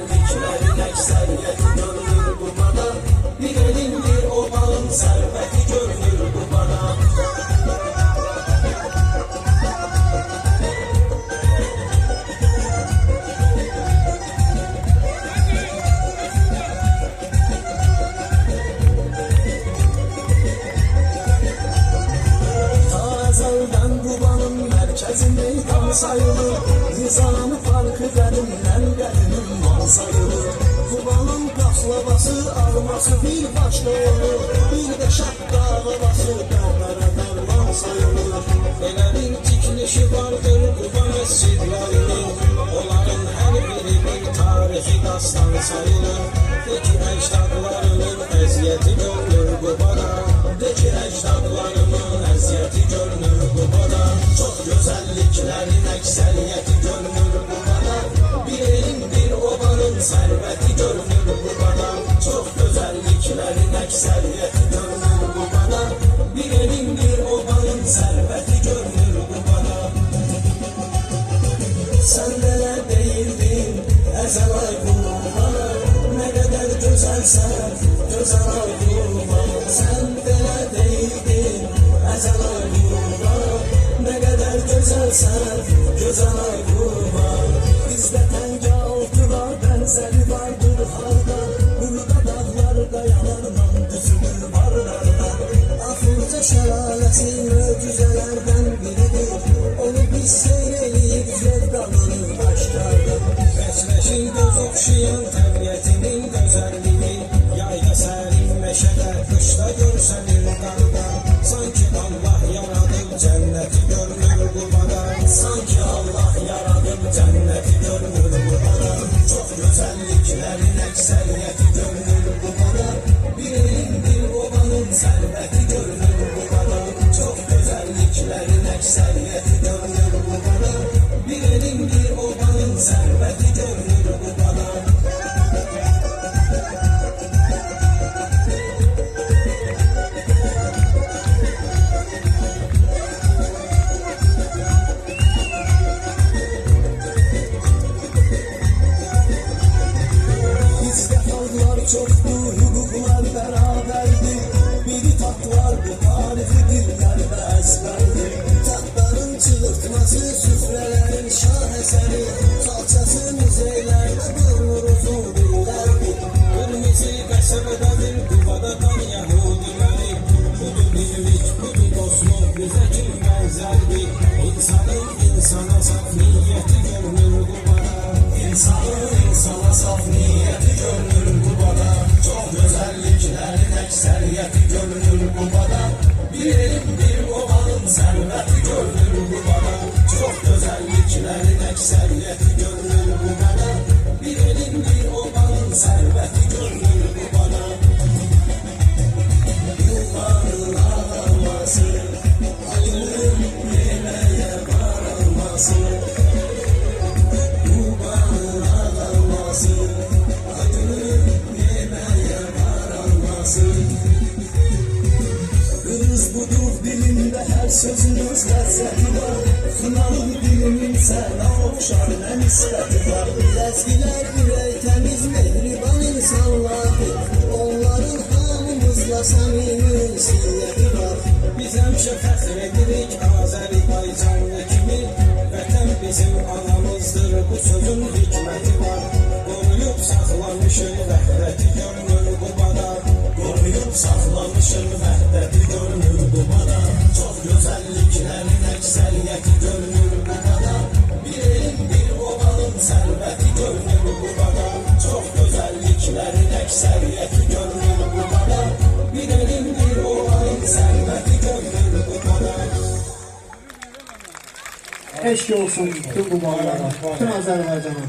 Diklerin ekseriyeti görünür bu bana. Bir elindir o balın serveti görünür bu bana. Tazelden bu balın merkezi meydan sayılır. Nizamı farkı derinden gelinin mal sayılır. Bu balın baklavası alması bir başka olur. Bir de şakkağıbası dağlara derman sayılır. Elə bir tikilişi vardır Quba mescidlərinin. Onların hər biri bir tarixi dastan sayılır. De ki əcdadlarının əziyyəti görünür Qubada. De ki əcdadlarının əziyyəti görünür Qubada. Çox gözəlliklərin əksəriyyəti görünür Qubada. Bir elindir obanın sərvəti görünür Qubada. Çox gözəlliklərin əksəriyyəti görünür Qubada. Bir elindir obanın sərvəti görünür Qubada. Sən belə deyildin əzəl ay Quba. Nə qədər gözəlsən, gözəl ay Quba. Sən belə deyildin əzəl ay Quba. Nə qədər gözəlsən, gözəl ay Quba. Bizdə təngə altı var, bənzəri vardır harda. Burada dağlar qayalarla düzülür varlarda. Afurca şəlaləsi möcüzələrdən biridir. Onu biz seyr eləyib zevqalını aşkardır. Bəsləşin göz oxşayan təbiətinin gözəlliyi. Yayda sərin meşədə, qışda görsənir qarda. Sanki Allah yaradıb cənnəti görünür Qubada. Sanki Allah yaradıb cənnəti görünür Qubada. Çox gözəlliklərin əksəriyyəti görünür Qubada. Bir elindir obanın sərvəti görünür Qubada. Çox gözəlliklərin əksəriyyəti görünür Qubada. Bir elindir obanın sərvəti görünür Qubada. Bizdə xalqlar çoxdur, hüquqlar bərabərdir. Biri tatlardır, tarifi dillər və əzbərdir. Taxtların çığırtması, süfrələrin şahəsəri. Xalçası muzeylərdə durur uzun dillərdir. Qırmızı qəsəbədir, Qubadadan yəhudiləri. Budur birlik, budur dostluq, bizə kim bənzərdir. İnsanın insana saf niyyəti görünür Qubada. İnsanın insana saf niyyəti görünür Qubada. Çox gözəlliklərin əksəriyyəti görünür Qubada. Bir elindir obanın sərvəti görünür Qubada. Çox gözəlliklərin əksəriyyəti görünür Qubada. Bir elindir obanın sərvəti görünür Qubada. Yuvanın ağarması, ayrılıb yeməyə varılması. Yuvanın ağarması, ayrılıb yeməyə varılması. Qırız budur dilində hər sözünüz ləzzəti var. Xınalıq dilimin sənə oxşar nə nisbəti var. Ləzgilər ürək təmiz mehriban insanlardır. Onların hamımızla səmimi ünsiyyəti var. Biz həmişə fəxr edirik Azərbaycanlı kimi. Vətən bizim anamızdır, bu sözün hikməti var. Qoruyub saxlamışın vəhdəti görünür Qubada. Qoruyub saxlamışın vəhdəti görünür Qubada. Çox gözəlliklərin əksəriyyəti görünür Qubada. Bir elindir obanın sərvəti görünür Qubada. Çox gözəlliklərin əksəriyyəti görünür Qubada. Bir elindir obanın sərvəti görünür Qubada. Eşk olsun bütün Qubalılara, bütün Azərbaycana.